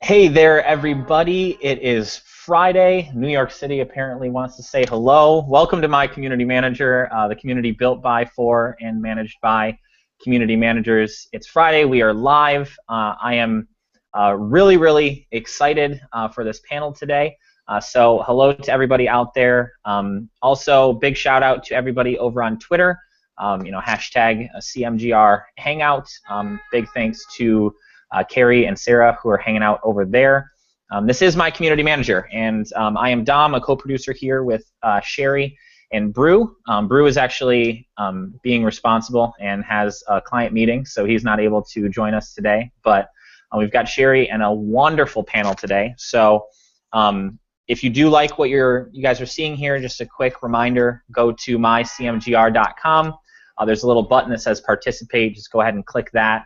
Hey there, everybody. It is Friday. New York City apparently wants to say hello. Welcome to my community manager, the community built by, for, and managed by community managers. It's Friday. We are live. I am really excited for this panel today. So hello to everybody out there. Also, big shout out to everybody over on Twitter. Hashtag CMGR Hangout. Big thanks to Carrie and Sarah, who are hanging out over there. This is my community manager, and I am Dom, a co-producer here with Sherry and Brew. Brew is actually being responsible and has a client meeting, so he's not able to join us today. But we've got Sherry and a wonderful panel today. So if you do like what you guys are seeing here, just a quick reminder, go to mycmgr.com. There's a little button that says participate. Just go ahead and click that.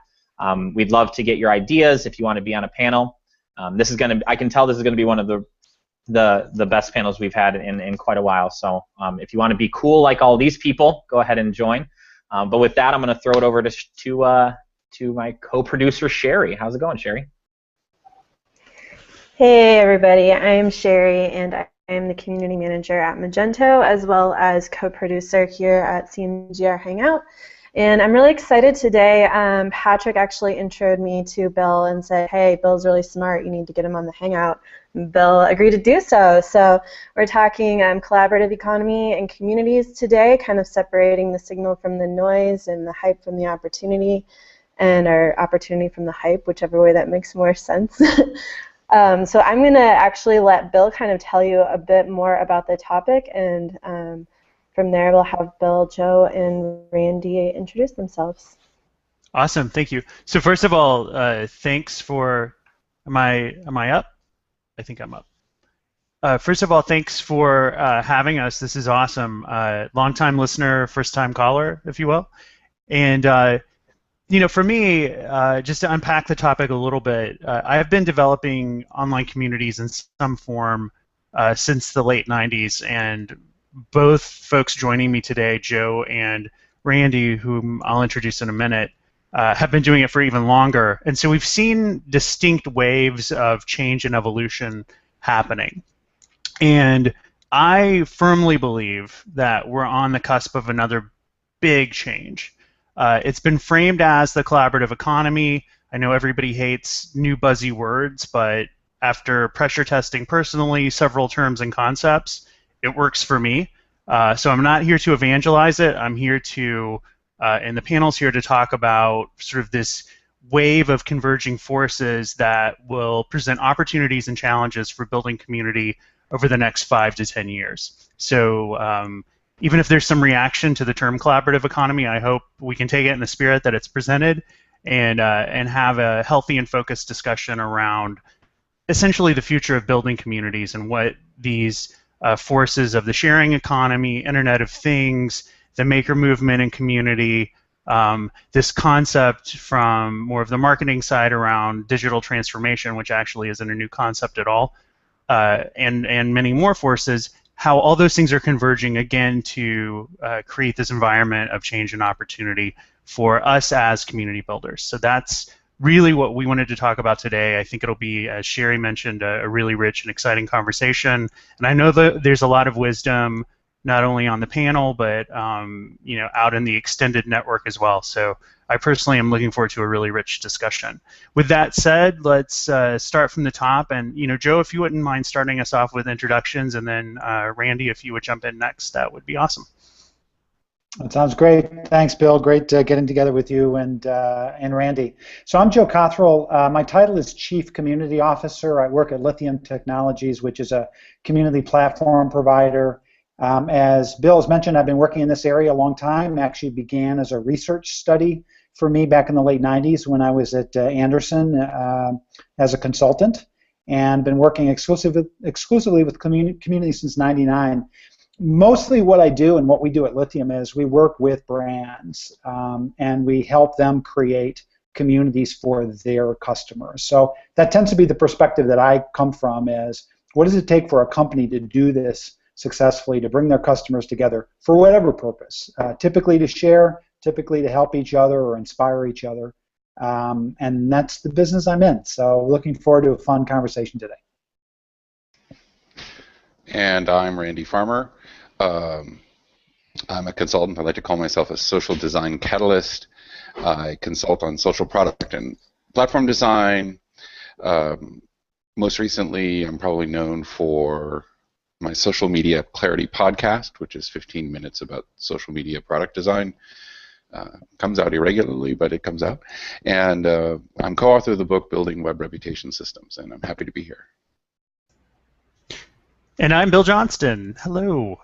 We'd love to get your ideas if you want to be on a panel. I can tell this is going to be one of the best panels we've had in quite a while. So if you want to be cool like all these people, go ahead and join. But with that, I'm going to throw it over to my co-producer, Sherry. How's it going, Sherry? Hey everybody, I'm Sherry and I am the community manager at Magento as well as co-producer here at CMGR Hangout. And I'm really excited today. Patrick actually introed me to Bill and said, hey, Bill's really smart, you need to get him on the Hangout. And Bill agreed to do so. So we're talking collaborative economy and communities today, kind of separating the signal from the noise and the hype from the opportunity, and our opportunity from the hype, whichever way that makes more sense. So I'm going to actually let Bill kind of tell you a bit more about the topic, and from there we'll have Bill, Joe, and Randy introduce themselves. Awesome, thank you. So first of all, thanks for, am I up? I think I'm up. First of all, thanks for having us. This is awesome. Long-time listener, first-time caller, if you will. And for me, just to unpack the topic a little bit, I have been developing online communities in some form since the late 90s, and both folks joining me today, Joe and Randy, whom I'll introduce in a minute, have been doing it for even longer. And so we've seen distinct waves of change and evolution happening. And I firmly believe that we're on the cusp of another big change. It's been framed as the collaborative economy. I know everybody hates new buzzy words, but after pressure testing personally several terms and concepts, it works for me. So I'm not here to evangelize it. I'm here to, and the panel's here to talk about sort of this wave of converging forces that will present opportunities and challenges for building community over the next 5 to 10 years. So even if there's some reaction to the term collaborative economy, I hope we can take it in the spirit that it's presented and have a healthy and focused discussion around essentially the future of building communities and what these forces of the sharing economy, Internet of Things, the maker movement and community, this concept from more of the marketing side around digital transformation, which actually isn't a new concept at all, and many more forces, how all those things are converging again to create this environment of change and opportunity for us as community builders. So that's really what we wanted to talk about today. I think it'll be, as Sherry mentioned, a really rich and exciting conversation. And I know that there's a lot of wisdom not only on the panel, but out in the extended network as well. So I personally am looking forward to a really rich discussion. With that said, let's start from the top. And Joe, if you wouldn't mind starting us off with introductions, and then Randy, if you would jump in next, that would be awesome. That sounds great. Thanks, Bill. Great getting together with you and Randy. So I'm Joe Cothrell. My title is Chief Community Officer. I work at Lithium Technologies, which is a community platform provider. As Bill has mentioned, I've been working in this area a long time. It actually began as a research study for me back in the late 90s when I was at Anderson as a consultant, and been working exclusively with community since '99. Mostly what I do and what we do at Lithium is we work with brands and we help them create communities for their customers. So that tends to be the perspective that I come from, is what does it take for a company to do this successfully, to bring their customers together for whatever purpose, typically to share, typically to help each other or inspire each other. and that's the business I'm in. So looking forward to a fun conversation today. And I'm Randy Farmer. I'm a consultant. I like to call myself a social design catalyst. I consult on social product and platform design. Most recently, I'm probably known for my social media clarity podcast, which is 15 minutes about social media product design. Comes out irregularly, but it comes out. And I'm co-author of the book Building Web Reputation Systems, and I'm happy to be here. And I'm Bill Johnston. Hello.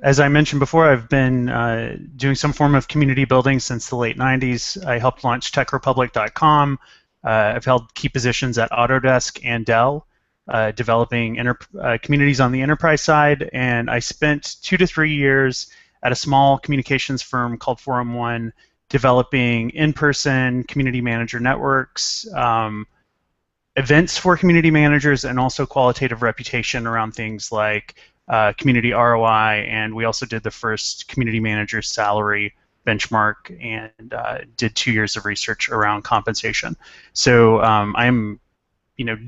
As I mentioned before, I've been doing some form of community building since the late 90s. I helped launch techrepublic.com. I've held key positions at Autodesk and Dell, developing communities on the enterprise side, and I spent 2 to 3 years at a small communications firm called Forum One, developing in-person community manager networks, events for community managers, and also qualitative reputation around things like community ROI, and we also did the first community manager salary benchmark and did 2 years of research around compensation. So I'm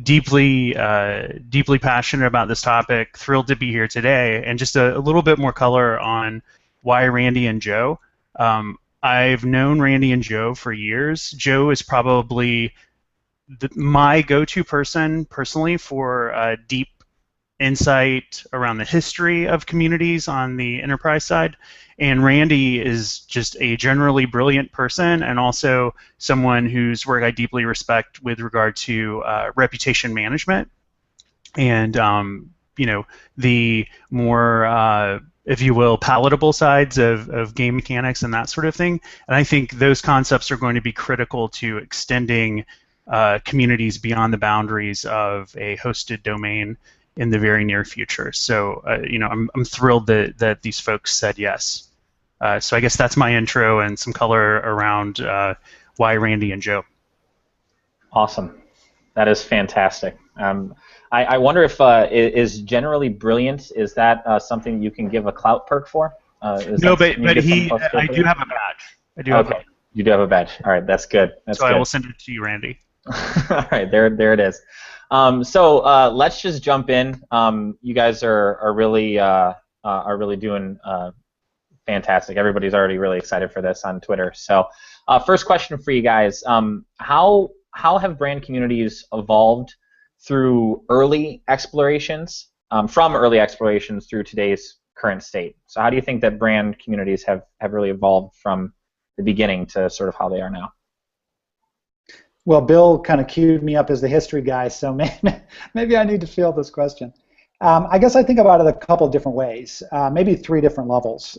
deeply passionate about this topic, thrilled to be here today, and just a little bit more color on why Randy and Joe. I've known Randy and Joe for years. Joe is probably my go-to person personally for deep insight around the history of communities on the enterprise side, and Randy is just a generally brilliant person and also someone whose work I deeply respect with regard to reputation management and the more if you will, palatable sides of game mechanics and that sort of thing. And I think those concepts are going to be critical to extending communities beyond the boundaries of a hosted domain in the very near future. So, I'm thrilled that these folks said yes. So I guess that's my intro and some color around why Randy and Joe. Awesome. That is fantastic. I wonder if is generally brilliant, is that something you can give a clout perk for? No, but I do have a badge. You do have a badge. All right, that's good. So I will send it to you, Randy. All right, there it is. So let's just jump in. You guys are really doing fantastic. Everybody's already really excited for this on Twitter. So first question for you guys: how have brand communities evolved through early explorations, from early explorations through today's current state? So how do you think that brand communities have really evolved from the beginning to sort of how they are now? Well, Bill kind of queued me up as the history guy, so maybe I need to field this question. I guess I think about it a couple of different ways, maybe 3 different levels.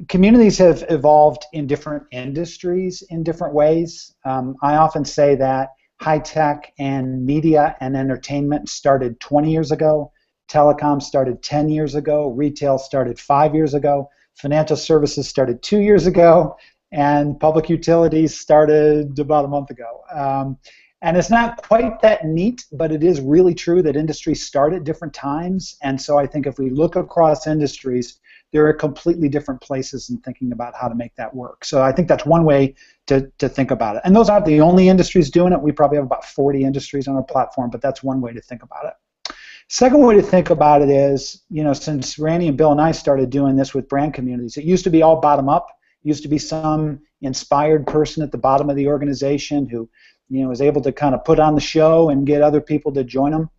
Communities have evolved in different industries in different ways. I often say that high-tech and media and entertainment started 20 years ago, telecom started 10 years ago, retail started 5 years ago, financial services started 2 years ago, and public utilities started about a month ago. And it's not quite that neat, but it is really true that industries start at different times, and so I think if we look across industries, there are completely different places in thinking about how to make that work. So I think that's one way to think about it. And those aren't the only industries doing it. We probably have about 40 industries on our platform, but that's one way to think about it. Second way to think about it is, since Randy and Bill and I started doing this with brand communities, it used to be all bottom up. It used to be some inspired person at the bottom of the organization who was able to kind of put on the show and get other people to join them.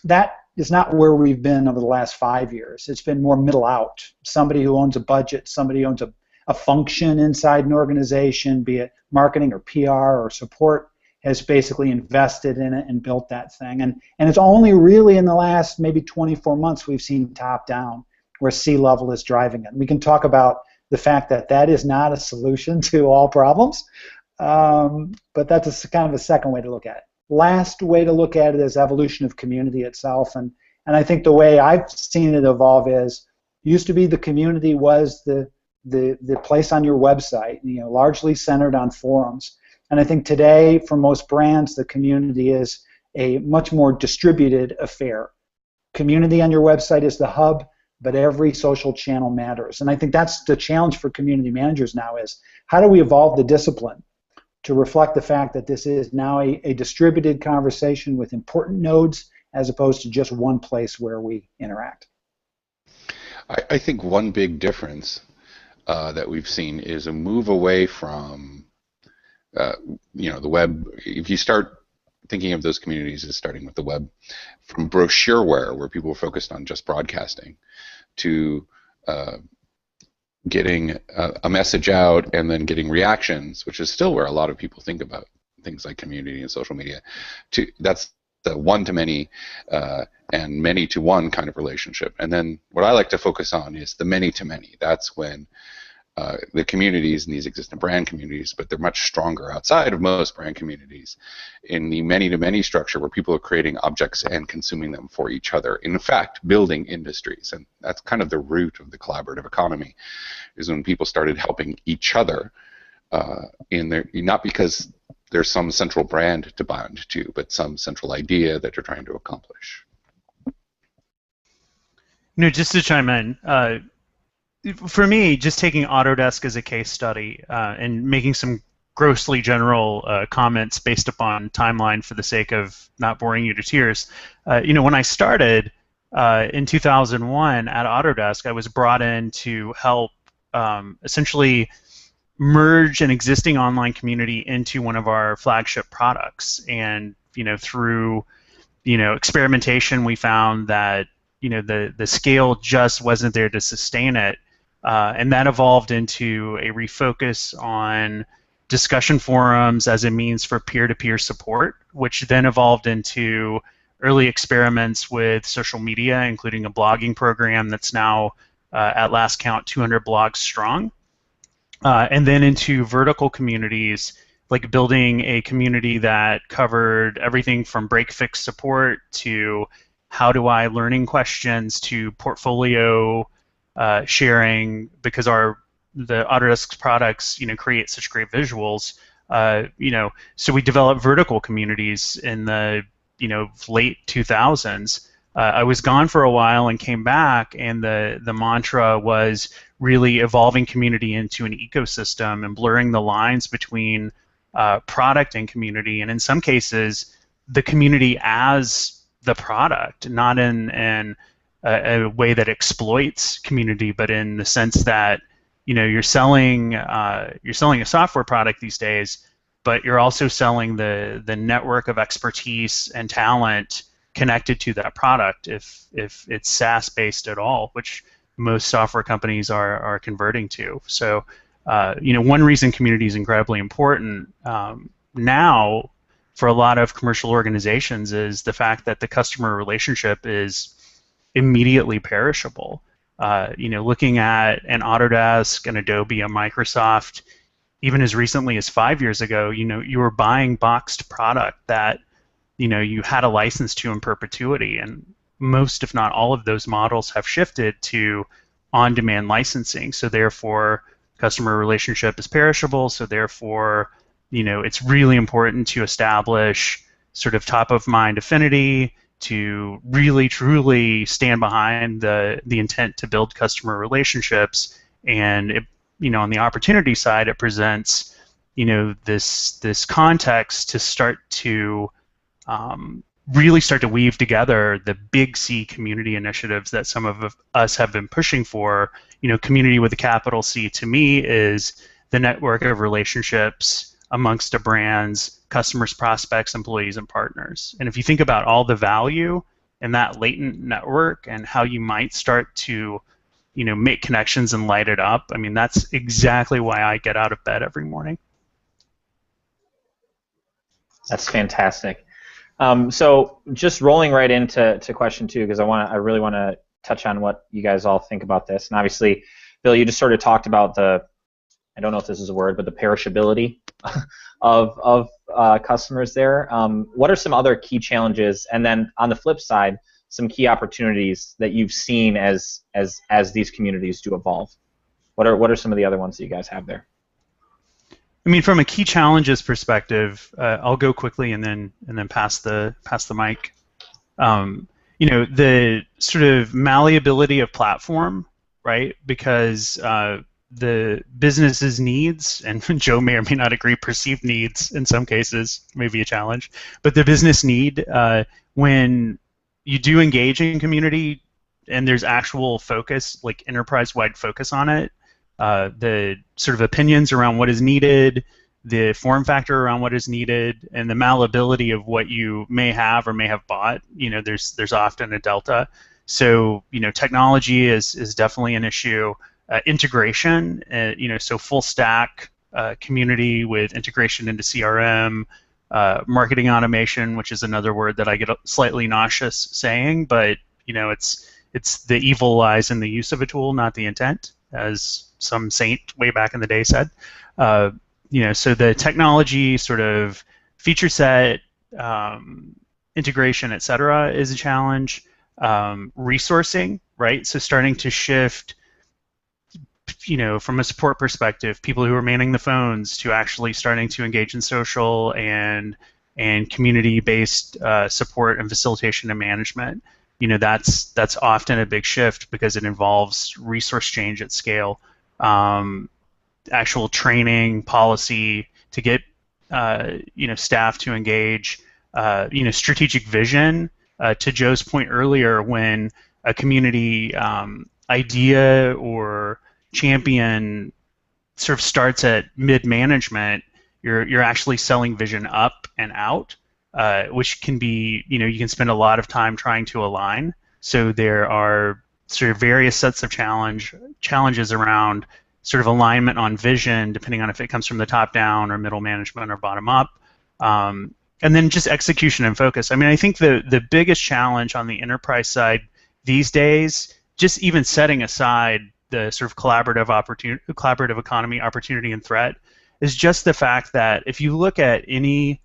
That is not where we've been over the last 5 years. It's been more middle out. Somebody who owns a budget, somebody who owns a function inside an organization, be it marketing or PR or support, has basically invested in it and built that thing. And it's only really in the last maybe 24 months we've seen top down where C-level is driving it. We can talk about the fact that that is not a solution to all problems, but that's kind of a second way to look at it. Last way to look at it is evolution of community itself, and I think the way I've seen it evolve is, used to be the community was the place on your website, largely centered on forums, and I think today for most brands the community is a much more distributed affair. Community on your website is the hub, but every social channel matters, and I think that's the challenge for community managers now is, how do we evolve the discipline to reflect the fact that this is now a distributed conversation with important nodes as opposed to just one place where we interact. I think one big difference that we've seen is a move away from, the web. If you start thinking of those communities as starting with the web, from brochureware, where people were focused on just broadcasting, to getting a message out and then getting reactions, which is still where a lot of people think about things like community and social media. That's the one-to-many and many-to-one kind of relationship. And then what I like to focus on is the many-to-many. That's when the communities, and these exist in brand communities, but they're much stronger outside of most brand communities, in the many-to-many structure where people are creating objects and consuming them for each other. In fact, building industries, and that's kind of the root of the collaborative economy, is when people started helping each other in their, not because there's some central brand to bond to, but some central idea that you're trying to accomplish. Just to chime in, for me, just taking Autodesk as a case study and making some grossly general comments based upon timeline for the sake of not boring you to tears. When I started in 2001 at Autodesk, I was brought in to help essentially merge an existing online community into one of our flagship products. And through experimentation, we found that the scale just wasn't there to sustain it. And that evolved into a refocus on discussion forums as a means for peer-to-peer support, which then evolved into early experiments with social media, including a blogging program that's now, at last count, 200 blogs strong. And then into vertical communities, like building a community that covered everything from break-fix support to how do I learning questions to portfolio sharing, because the Autodesk products create such great visuals. So we developed vertical communities in the late 2000s. I was gone for a while and came back, and the mantra was really evolving community into an ecosystem and blurring the lines between product and community, and in some cases the community as the product, not in a way that exploits community, but in the sense that you're selling a software product these days, but you're also selling the network of expertise and talent connected to that product, if it's SaaS based at all, which most software companies are converting to. So one reason community is incredibly important now for a lot of commercial organizations is the fact that the customer relationship is immediately perishable. Looking at an Autodesk, an Adobe, a Microsoft, even as recently as 5 years ago, you were buying boxed product that you had a license to in perpetuity, and most, if not all, of those models have shifted to on-demand licensing. So therefore, customer relationship is perishable. So therefore, it's really important to establish sort of top-of-mind affinity, to really truly stand behind the intent to build customer relationships. And on the opportunity side, it presents this context to start to really start to weave together the big C community initiatives that some of us have been pushing for. Community with a capital C to me is the network of relationships amongst a brand's customers, prospects, employees, and partners. And if you think about all the value in that latent network and how you might start to make connections and light it up, I mean, that's exactly why I get out of bed every morning. That's fantastic. So just rolling right into question 2, because I really want to touch on what you guys all think about this. And obviously, Bill, you just sort of talked about I don't know if this is a word, but the perishability of customers there. What are some other key challenges? And then on the flip side, some key opportunities that you've seen as these communities do evolve. What are some of the other ones that you guys have there? I mean, from a key challenges perspective, I'll go quickly and then pass the mic. The sort of malleability of platform, right? Because the business's needs, and Joe may or may not agree, perceived needs in some cases may be a challenge, but the business need, when you do engage in community and there's actual focus, like enterprise-wide focus on it, the sort of opinions around what is needed, the form factor around what is needed, and the malleability of what you may have or may have bought, there's often a delta. So, technology is definitely an issue. Integration, so full stack community with integration into CRM, marketing automation, which is another word that I get slightly nauseous saying, but it's the evil lies in the use of a tool, not the intent, as some saint way back in the day said. So the technology sort of feature set, integration, et cetera, is a challenge. Resourcing, right? So starting to shift, from a support perspective, people who are manning the phones to actually starting to engage in social and community-based support and facilitation and management. That's often a big shift because it involves resource change at scale, actual training, policy to get staff to engage, strategic vision. To Joe's point earlier, when a community idea or champion sort of starts at mid-management, you're actually selling vision up and out, which can be, you can spend a lot of time trying to align. So there are sort of various sets of challenges around sort of alignment on vision, depending on if it comes from the top down or middle management or bottom up. And then just execution and focus. I mean, I think the biggest challenge on the enterprise side these days, just even setting aside the sort of collaborative economy opportunity and threat, is just the fact that if you look at any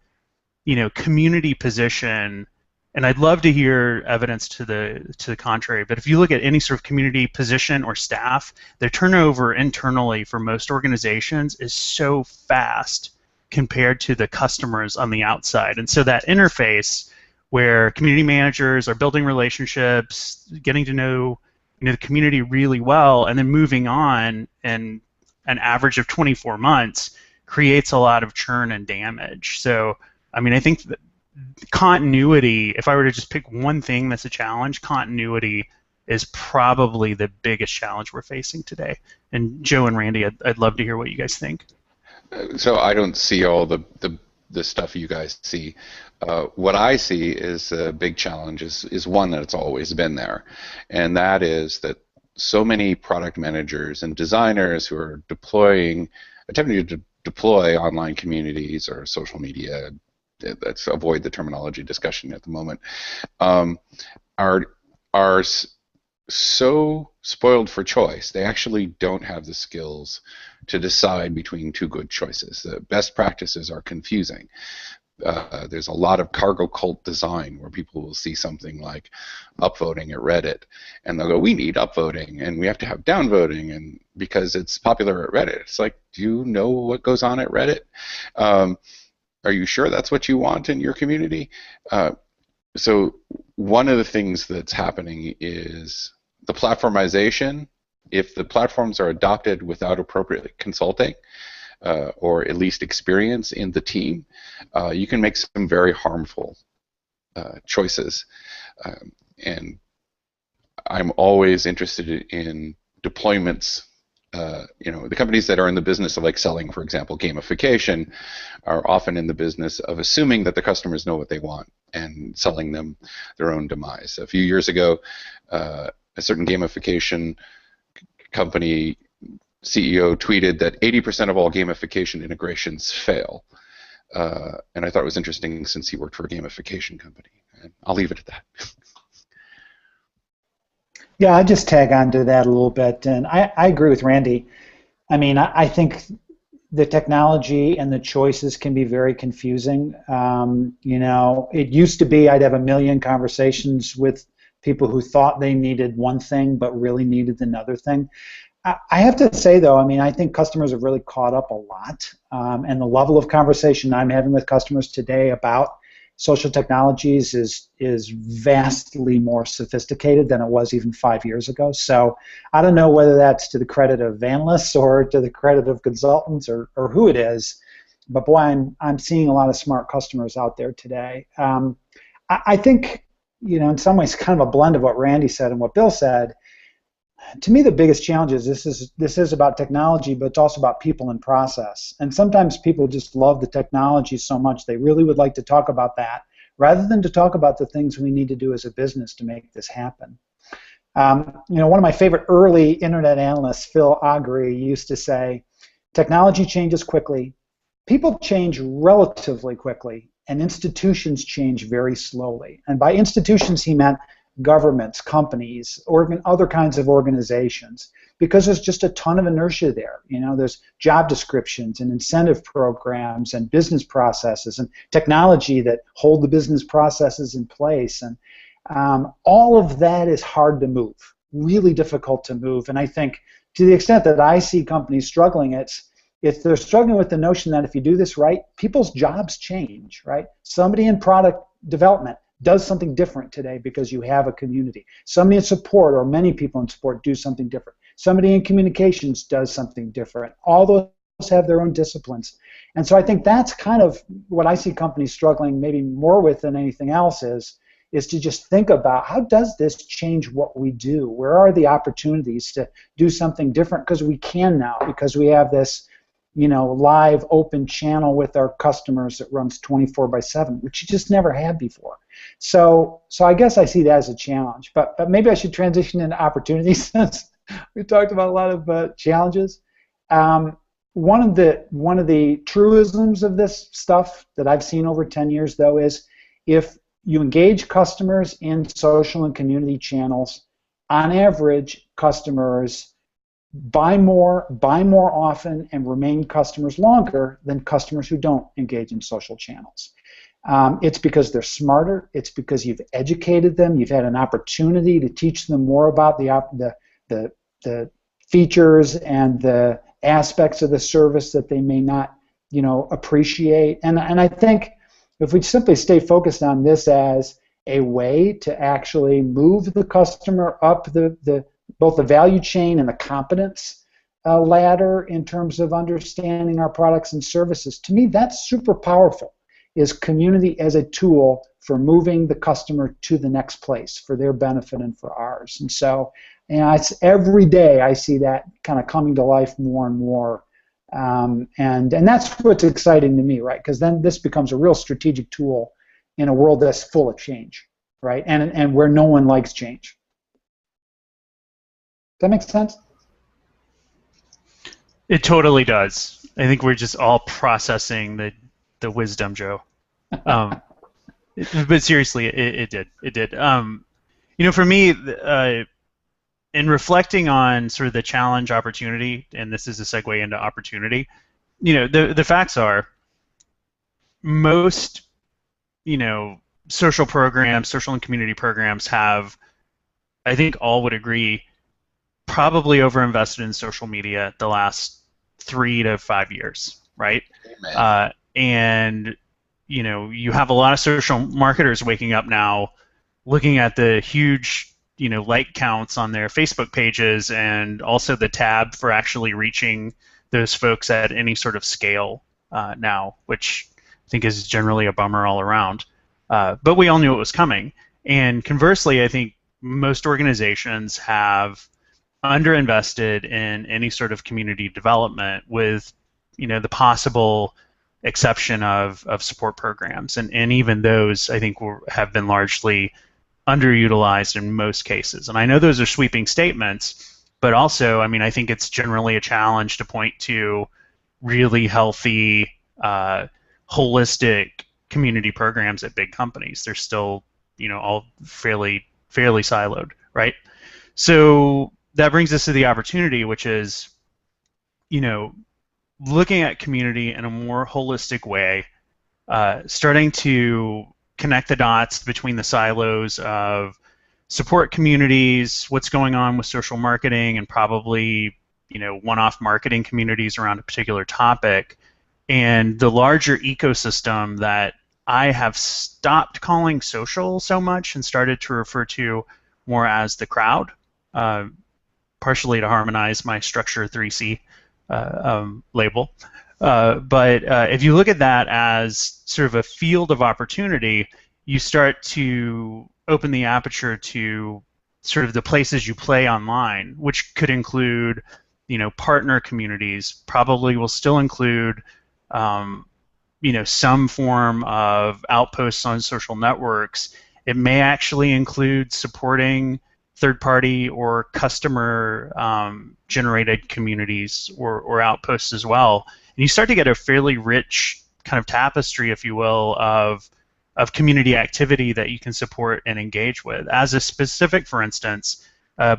community position, and I'd love to hear evidence to the contrary, but if you look at any sort of community position or staff, their turnover internally for most organizations is so fast compared to the customers on the outside. And so that interface where community managers are building relationships, getting to know the community really well, and then moving on in an average of 24 months creates a lot of churn and damage. So, I mean, I think that continuity, if I were to just pick one thing that's a challenge, continuity is probably the biggest challenge we're facing today. And Joe and Randy, I'd love to hear what you guys think. So I don't see all the stuff you guys see. What I see is a big challenge is one that's always been there, and that is that so many product managers and designers who are attempting to deploy online communities or social media, let's avoid the terminology discussion at the moment, are so spoiled for choice. They actually don't have the skills to decide between two good choices. The best practices are confusing. There's a lot of cargo cult design where people will see something like upvoting at Reddit, and they'll go, we need upvoting, and we have to have downvoting, and because it's popular at Reddit. It's like, do you know what goes on at Reddit? Are you sure that's what you want in your community? So one of the things that's happening is the platformization. If the platforms are adopted without appropriately consulting or at least experience in the team, you can make some very harmful choices. And I'm always interested in deployments. The companies that are in the business of like selling, for example, gamification, are often in the business of assuming that the customers know what they want and selling them their own demise. A few years ago, a certain gamification company CEO tweeted that 80% of all gamification integrations fail. And I thought it was interesting since he worked for a gamification company. And I'll leave it at that. Yeah, I just tag on to that a little bit, and I agree with Randy. I mean, I think the technology and the choices can be very confusing. It used to be I'd have a million conversations with people who thought they needed one thing but really needed another thing. I have to say, though, I mean, I think customers have really caught up a lot, and the level of conversation I'm having with customers today about social technologies is vastly more sophisticated than it was even 5 years ago. So I don't know whether that's to the credit of analysts or to the credit of consultants or who it is, but boy, I'm seeing a lot of smart customers out there today. I think, in some ways, kind of a blend of what Randy said and what Bill said. To me, the biggest challenge is this is about technology, but it's also about people and process. And sometimes people just love the technology so much they really would like to talk about that rather than to talk about the things we need to do as a business to make this happen. One of my favorite early internet analysts, Phil Augury, used to say, technology changes quickly, people change relatively quickly, and institutions change very slowly. And by institutions, he meant governments, companies, or other kinds of organizations, because there's just a ton of inertia there. There's job descriptions and incentive programs and business processes and technology that hold the business processes in place. And all of that is hard to move, really difficult to move. And I think to the extent that I see companies struggling, if they're struggling with the notion that if you do this right, people's jobs change, right? Somebody in product development does something different today because you have a community. Somebody in support, or many people in support, do something different. Somebody in communications does something different. All those have their own disciplines. And so I think that's kind of what I see companies struggling maybe more with than anything else is to just think about, how does this change what we do? Where are the opportunities to do something different? Because we can now, because we have this live open channel with our customers that runs 24/7, which you just never had before. So I guess I see that as a challenge. But maybe I should transition into opportunities since we talked about a lot of challenges. One of the truisms of this stuff that I've seen over 10 years, though, is if you engage customers in social and community channels, on average, customers buy more often, and remain customers longer than customers who don't engage in social channels. It's because they're smarter. It's because you've educated them. You've had an opportunity to teach them more about the features and the aspects of the service that they may not, appreciate. And I think if we simply stay focused on this as a way to actually move the customer up both the value chain and the competence ladder in terms of understanding our products and services, to me that's super powerful, is community as a tool for moving the customer to the next place for their benefit and for ours. And so it's every day I see that kind of coming to life more and more. And that's what's exciting to me, right? Because then this becomes a real strategic tool in a world that's full of change, right? And where no one likes change. Does that make sense? It totally does. I think we're just all processing the wisdom, Joe. But seriously, it did. It did. For me, in reflecting on sort of the challenge opportunity, and this is a segue into opportunity, the facts are most, social programs, social and community programs have, I think all would agree, probably overinvested in social media the last 3 to 5 years, right? And you have a lot of social marketers waking up now, looking at the huge, like counts on their Facebook pages, and also the tab for actually reaching those folks at any sort of scale now, which I think is generally a bummer all around. But we all knew it was coming. And conversely, I think most organizations have underinvested in any sort of community development, with the possible exception of support programs, and even those I think have been largely underutilized in most cases. And I know those are sweeping statements, but also I think it's generally a challenge to point to really healthy holistic community programs at big companies. They're still all fairly siloed, right? So that brings us to the opportunity, which is, looking at community in a more holistic way, starting to connect the dots between the silos of support communities, what's going on with social marketing, and probably, one-off marketing communities around a particular topic, and the larger ecosystem that I have stopped calling social so much and started to refer to more as the crowd, partially to harmonize my structure 3C label. But if you look at that as sort of a field of opportunity, you start to open the aperture to sort of the places you play online, which could include, partner communities. Probably will still include, some form of outposts on social networks. It may actually include supporting third-party or customer-generated communities or outposts as well. And you start to get a fairly rich kind of tapestry, if you will, of community activity that you can support and engage with. As a specific, for instance,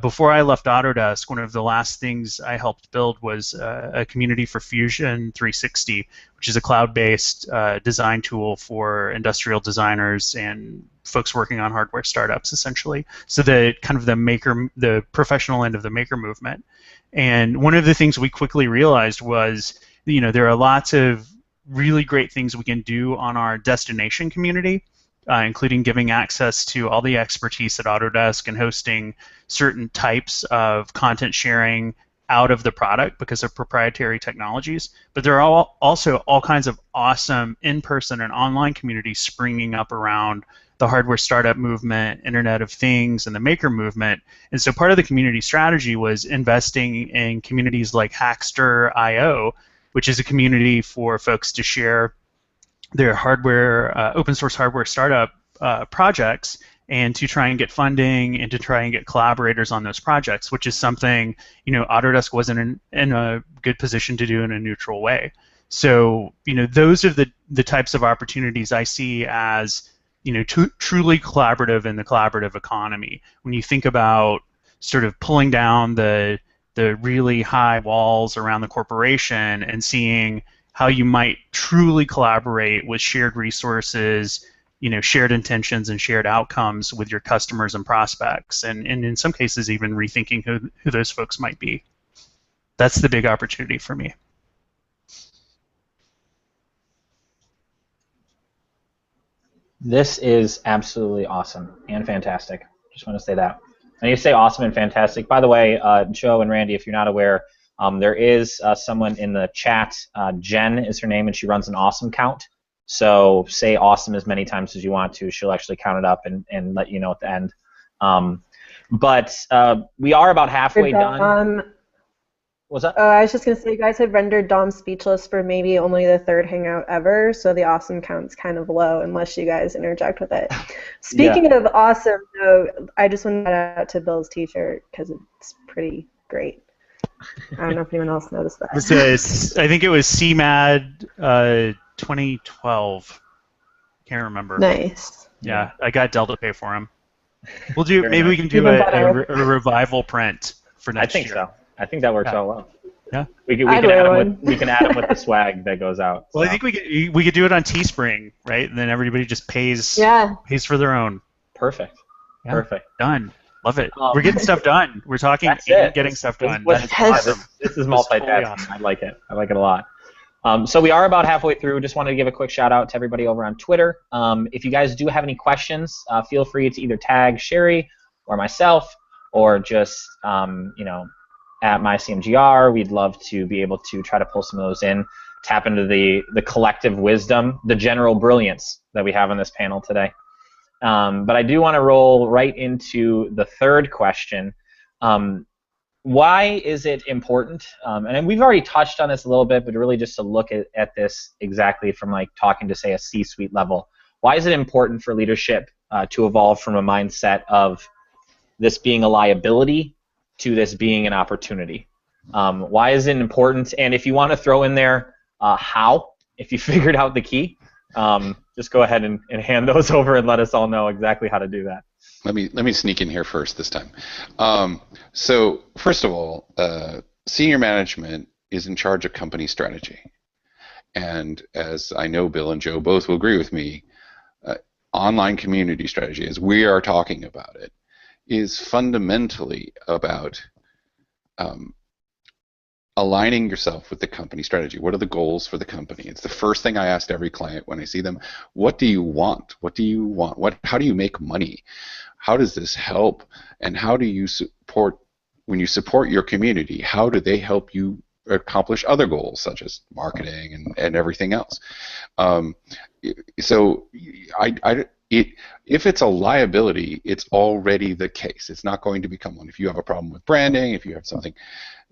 before I left Autodesk, one of the last things I helped build was a community for Fusion 360, which is a cloud-based design tool for industrial designers and folks working on hardware startups, essentially. So the kind of the professional end of the maker movement. And one of the things we quickly realized was, there are lots of really great things we can do on our destination community, including giving access to all the expertise at Autodesk and hosting certain types of content sharing out of the product because of proprietary technologies. But there are also all kinds of awesome in-person and online communities springing up around the hardware startup movement, Internet of Things, and the maker movement. And so part of the community strategy was investing in communities like Hackster.io, which is a community for folks to share their hardware, open source hardware startup projects, and to try and get funding and to try and get collaborators on those projects, which is something Autodesk wasn't in a good position to do in a neutral way. So those are the types of opportunities I see as truly collaborative in the collaborative economy. When you think about sort of pulling down the really high walls around the corporation and seeing how you might truly collaborate with shared resources, shared intentions and shared outcomes with your customers and prospects, and in some cases even rethinking who those folks might be. That's the big opportunity for me. This is absolutely awesome and fantastic. Just want to say that. I need to say awesome and fantastic. By the way, Joe and Randy, if you're not aware, there is someone in the chat, Jen is her name, and she runs an awesome count. So say awesome as many times as you want to. She'll actually count it up and let you know at the end. But we are about halfway done. What's that? I was just going to say, you guys have rendered Dom speechless for maybe only the third hangout ever, so the awesome count's kind of low unless you guys interject with it. Speaking of awesome, though, I just want to shout out to Bill's t-shirt because it's pretty great. I don't know if anyone else noticed that. I think it was CMAD 2012. Can't remember. Nice. Yeah, I got Dell to pay for him. We'll do. Maybe we can do a revival print for next year. I think so. I think that works out well. Yeah. We can add them with the swag that goes out. Well, so. I think we could do it on Teespring, right? And then everybody just pays for their own. Perfect. Yeah. Perfect. Done. Love it. We're getting stuff done. We're talking getting stuff done. This is multitasking. Awesome. I like it. I like it a lot. So we are about halfway through. Just wanted to give a quick shout out to everybody over on Twitter. If you guys do have any questions, feel free to either tag Sherry or myself, or just at myCMGR. We'd love to be able to try to pull some of those in, tap into the collective wisdom, the general brilliance that we have on this panel today. But I do want to roll right into the third question. Why is it important? And we've already touched on this a little bit, but really just to look at this exactly from like talking to, say, a C-suite level. Why is it important for leadership to evolve from a mindset of this being a liability to this being an opportunity? Why is it important? And if you want to throw in there how, if you figured out the key, just go ahead and hand those over and let us all know exactly how to do that. Let me sneak in here first this time. So first of all, senior management is in charge of company strategy. And as I know Bill and Joe both will agree with me, online community strategy, as we are talking about it, is fundamentally about aligning yourself with the company strategy. What are the goals for the company? It's the first thing I asked every client when I see them. What do you want? What do you want? How do you make money? How does this help? And how do you support, when you support your community, how do they help you accomplish other goals such as marketing and everything else? So if it's a liability, it's already the case. It's not going to become one. If you have a problem with branding, if you have something.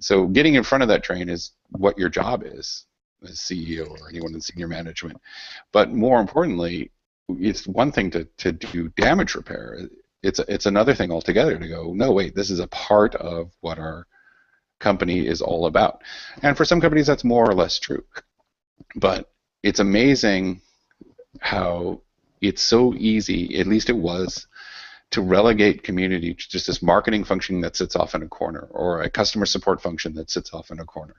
So getting in front of that train is what your job is as CEO or anyone in senior management. But more importantly, it's one thing to do damage repair. It's another thing altogether to go, no, wait, this is a part of what our company is all about. And for some companies, that's more or less true. But it's amazing how it's so easy, at least it was, to relegate community to just this marketing function that sits off in a corner, or a customer support function that sits off in a corner,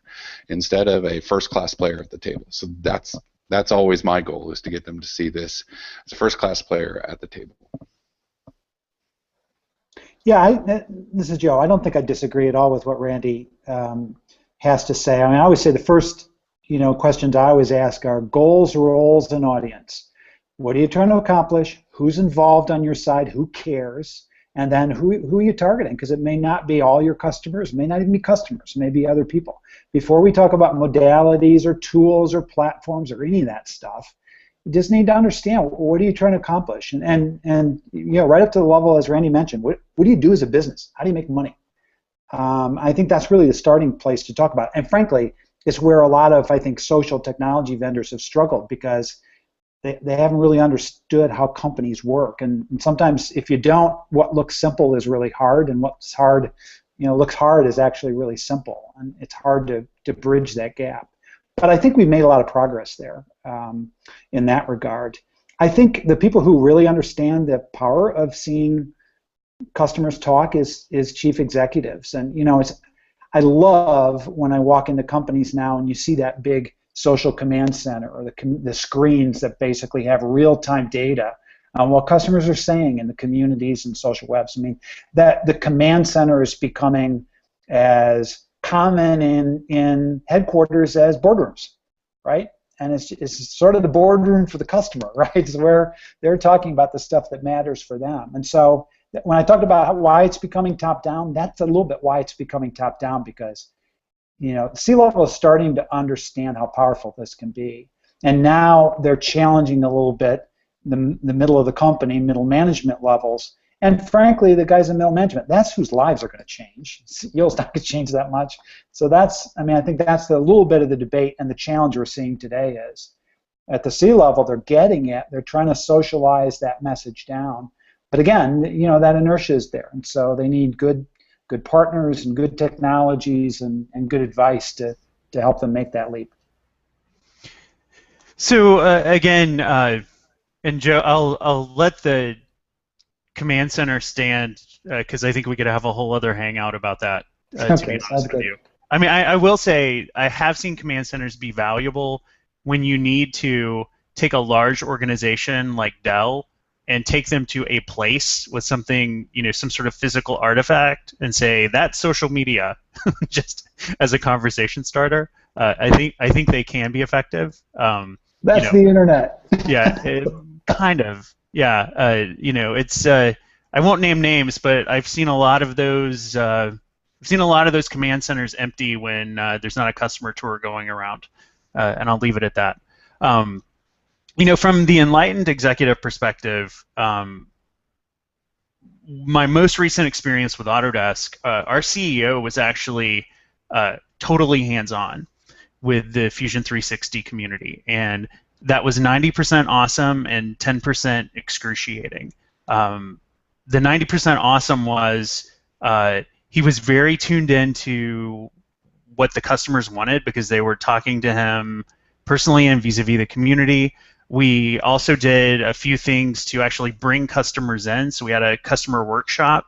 instead of a first-class player at the table. So that's always my goal, is to get them to see this as a first-class player at the table. Yeah, this is Joe. I don't think I disagree at all with what Randy has to say. I mean, I always say the first questions I always ask are goals, roles, and audience. What are you trying to accomplish? Who's involved on your side? Who cares? And then who are you targeting? Because it may not be all your customers, it may not even be customers, it may be other people. Before we talk about modalities or tools or platforms or any of that stuff, you just need to understand, what are you trying to accomplish? And right up to the level, as Randy mentioned, what do you do as a business? How do you make money? I think that's really the starting place to talk about. And frankly, it's where a lot of, I think, social technology vendors have struggled, because they haven't really understood how companies work. And sometimes if you don't, what looks simple is really hard, and what's hard, looks hard is actually really simple. And it's hard to bridge that gap. But I think we've made a lot of progress there in that regard. I think the people who really understand the power of seeing customers talk is chief executives. And I love when I walk into companies now and you see that big social command center, or the screens that basically have real-time data on what customers are saying in the communities and social webs. I mean, that the command center is becoming as common in headquarters as boardrooms, right? And it's sort of the boardroom for the customer, right? It's where they're talking about the stuff that matters for them. And so when I talked about why it's becoming top-down, that's a little bit why it's becoming top-down, because the C-level is starting to understand how powerful this can be. And now they're challenging a little bit the middle of the company, middle management levels. And frankly, the guys in middle management, that's whose lives are going to change. CEO's not going to change that much. So I think that's a little bit of the debate, and the challenge we're seeing today is at the C-level, they're getting it. They're trying to socialize that message down. But again, that inertia is there. And so they need good partners and good technologies and good advice to help them make that leap. So again, and Joe, I'll let the command center stand, because I think we could have a whole other hangout about that. To be honest with you, I mean, I will say I have seen command centers be valuable when you need to take a large organization like Dell and take them to a place with something, some sort of physical artifact, and say that's social media, just as a conversation starter. I think they can be effective. That's the internet. Yeah, kind of. Yeah, it's. I won't name names, but I've seen a lot of those. I've seen a lot of those command centers empty when there's not a customer tour going around, and I'll leave it at that. From the enlightened executive perspective, my most recent experience with Autodesk, our CEO was actually totally hands-on with the Fusion 360 community, and that was 90% awesome and 10% excruciating. The 90% awesome was he was very tuned into what the customers wanted, because they were talking to him personally and vis-a-vis the community. We also did a few things to actually bring customers in. So we had a customer workshop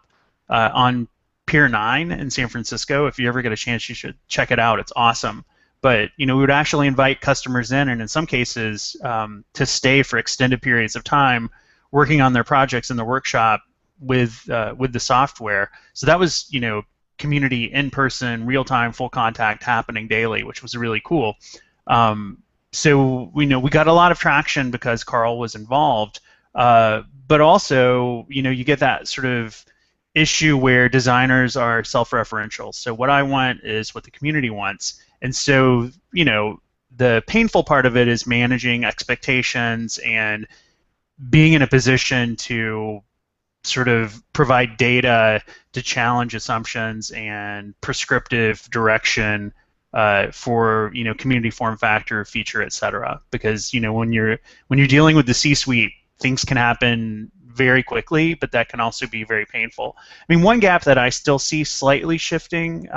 on Pier 9 in San Francisco. If you ever get a chance, you should check it out. It's awesome. But we would actually invite customers in, and in some cases to stay for extended periods of time working on their projects in the workshop with the software. So that was community in person, real time, full contact happening daily, which was really cool. So we got a lot of traction because Carl was involved, but also you get that sort of issue where designers are self-referential. So what I want is what the community wants, and so the painful part of it is managing expectations and being in a position to sort of provide data to challenge assumptions and prescriptive direction for community form factor, feature, etc. Because when you're dealing with the C-suite, things can happen very quickly, but that can also be very painful. I mean, one gap that I still see slightly shifting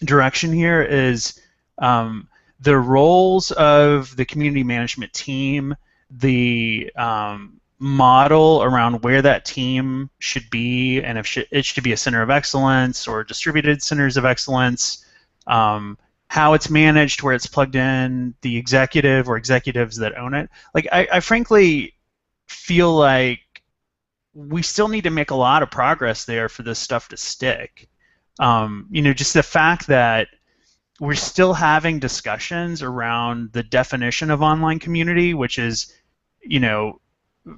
direction here is the roles of the community management team, the model around where that team should be, and if it should be a center of excellence or distributed centers of excellence, how it's managed, where it's plugged in, the executive or executives that own it. Like, I frankly feel like we still need to make a lot of progress there for this stuff to stick. Just the fact that we're still having discussions around the definition of online community, which is,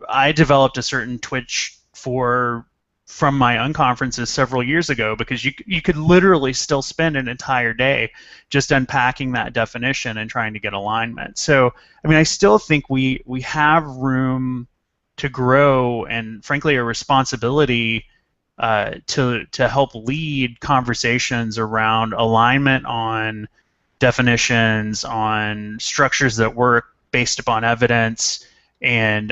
I developed a certain Twitch from my unconferences several years ago because you could literally still spend an entire day just unpacking that definition and trying to get alignment. So, I mean, I still think we have room to grow, and frankly, a responsibility to help lead conversations around alignment on definitions, on structures that work based upon evidence, and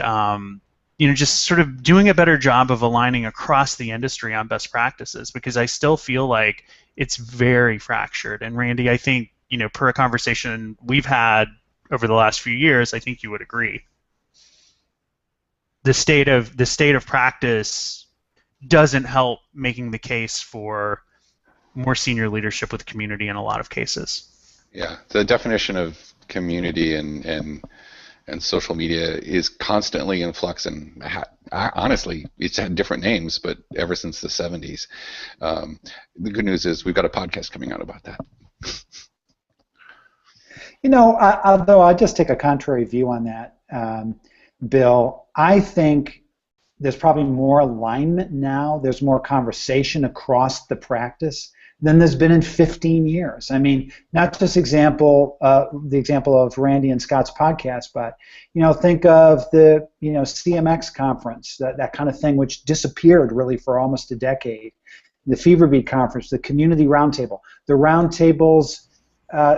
just sort of doing a better job of aligning across the industry on best practices, because I still feel like it's very fractured. And Randy, I think, per a conversation we've had over the last few years, I think you would agree. The state of practice doesn't help making the case for more senior leadership with the community in a lot of cases. Yeah, the definition of community and social media is constantly in flux, and honestly, it's had different names, but ever since the 70s. The good news is we've got a podcast coming out about that. Although I just take a contrary view on that, Bill, I think there's probably more alignment now. There's more conversation across the practice than there's been in 15 years. I mean, not just the example of Randy and Scott's podcast, but think of the CMX conference, that kind of thing, which disappeared really for almost a decade. The Feverbeat conference, the community roundtable, the roundtables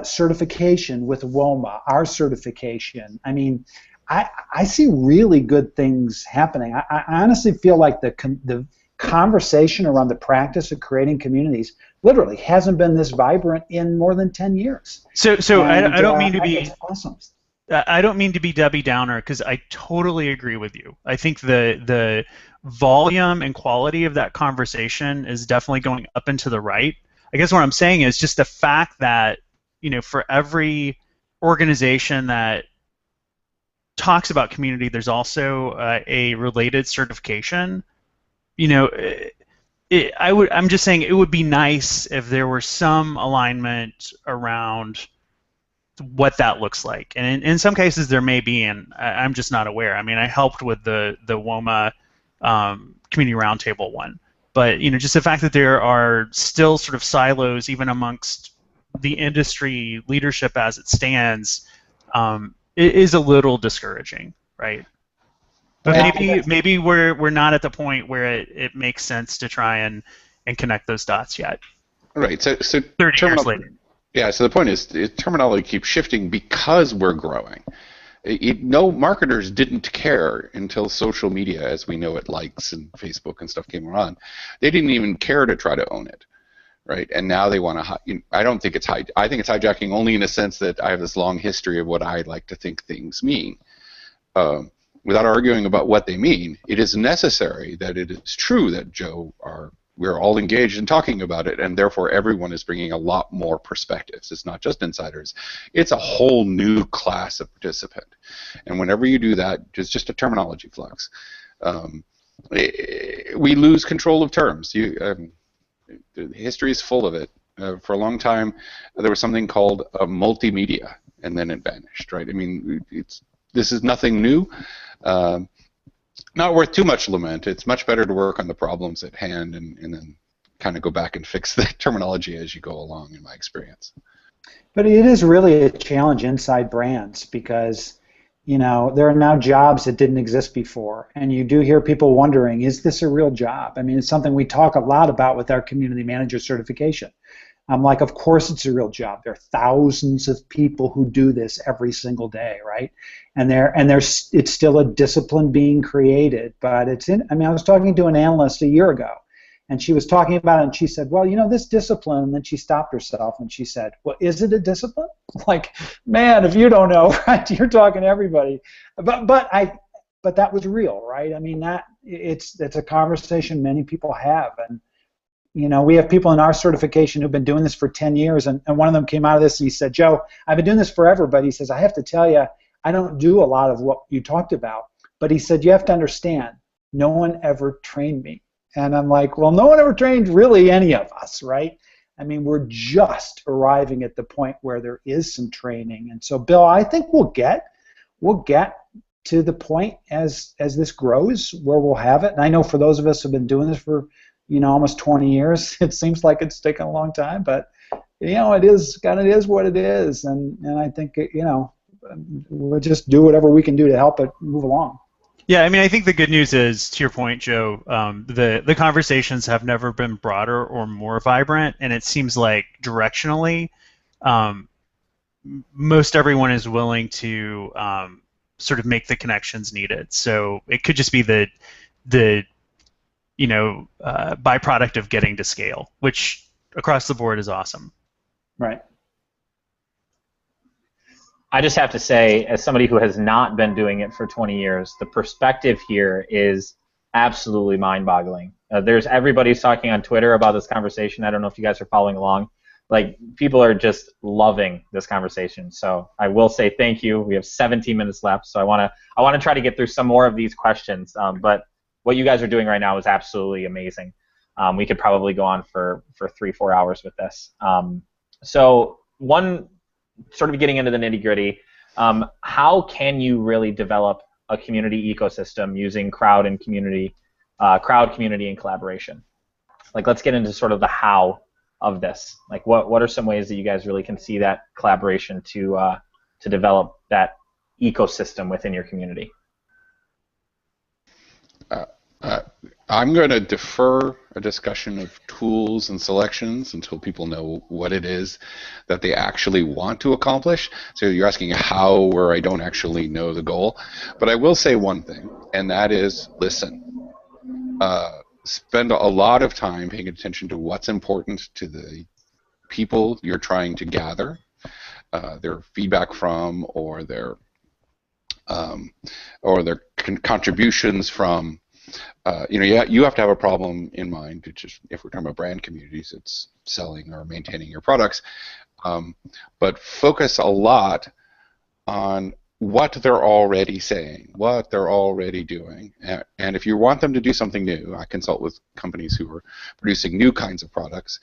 certification with WOMA, our certification. I mean, I see really good things happening. I honestly feel like the conversation around the practice of creating communities literally hasn't been this vibrant in more than 10 years. So I don't mean to be awesome. I don't mean to be Debbie Downer, because I totally agree with you. I think the volume and quality of that conversation is definitely going up and to the right. I guess what I'm saying is just the fact that for every organization that talks about community, there's also a related certification. I'm just saying it would be nice if there were some alignment around what that looks like, and in some cases there may be, and I'm just not aware. I mean, I helped with the WOMA community roundtable one, but just the fact that there are still sort of silos even amongst the industry leadership as it stands, it is a little discouraging, right? But maybe we're not at the point where it makes sense to try and connect those dots yet. Right. So 30 years later. Yeah. So the point is, terminology keeps shifting because we're growing. No marketers didn't care until social media, as we know it, likes and Facebook and stuff came around. They didn't even care to try to own it, right? And now they want to. I don't think it's I think it's hijacking only in a sense that I have this long history of what I like to think things mean. Without arguing about what they mean, it is necessary that it is true that we're all engaged in talking about it, and therefore everyone is bringing a lot more perspectives. It's not just insiders. It's a whole new class of participant. And whenever you do that, it's just a terminology flux. We lose control of terms. the history is full of it. For a long time, there was something called multimedia, and then it vanished, right? I mean, this is nothing new. Not worth too much lament. It's much better to work on the problems at hand and then kind of go back and fix the terminology as you go along, in my experience. But it is really a challenge inside brands because, you know, there are now jobs that didn't exist before, and you do hear people wondering, is this a real job? I mean, it's something we talk a lot about with our community manager certification. I'm like, of course it's a real job. There are thousands of people who do this every single day, right? And it's still a discipline being created, but it's in. I mean, I was talking to an analyst a year ago, and she was talking about it, and she said, well, you know, this discipline, and then she stopped herself, and she said, well, is it a discipline? Like, man, if you don't know, right, you're talking to everybody. But that was real, right? I mean, it's a conversation many people have, and you know, we have people in our certification who've been doing this for 10 years, and one of them came out of this and he said, Joe, I've been doing this forever, but he says, I have to tell you, I don't do a lot of what you talked about. But he said, you have to understand, no one ever trained me. And I'm like, well, no one ever trained really any of us, right? I mean, we're just arriving at the point where there is some training. And so, Bill, I think we'll get to the point as this grows where we'll have it. And I know for those of us who've been doing this for, you know, almost 20 years, it seems like it's taken a long time, but you know, it is what it is, and I think, you know, we'll just do whatever we can do to help it move along. Yeah, I mean, I think the good news is, to your point, Joe, the conversations have never been broader or more vibrant, and it seems like directionally, most everyone is willing to sort of make the connections needed. So it could just be the you know, byproduct of getting to scale, which across the board is awesome. Right. I just have to say, as somebody who has not been doing it for 20 years, the perspective here is absolutely mind-boggling. Everybody's talking on Twitter about this conversation. I don't know if you guys are following along. Like, people are just loving this conversation. So I will say thank you. We have 17 minutes left, so I want to try to get through some more of these questions. But what you guys are doing right now is absolutely amazing. We could probably go on for 3-4 hours with this. So one, sort of getting into the nitty-gritty, how can you really develop a community ecosystem using crowd, community, and collaboration? Like, let's get into sort of the how of this. Like, what are some ways that you guys really can see that collaboration to develop that ecosystem within your community? I'm going to defer a discussion of tools and selections until people know what it is that they actually want to accomplish. So you're asking how, where I don't actually know the goal. But I will say one thing, and that is listen. Spend a lot of time paying attention to what's important to the people you're trying to gather their feedback from, or their contributions from. You know, you have to have a problem in mind. It's just, if we're talking about brand communities, it's selling or maintaining your products. But focus a lot on what they're already saying, what they're already doing. And if you want them to do something new, I consult with companies who are producing new kinds of products.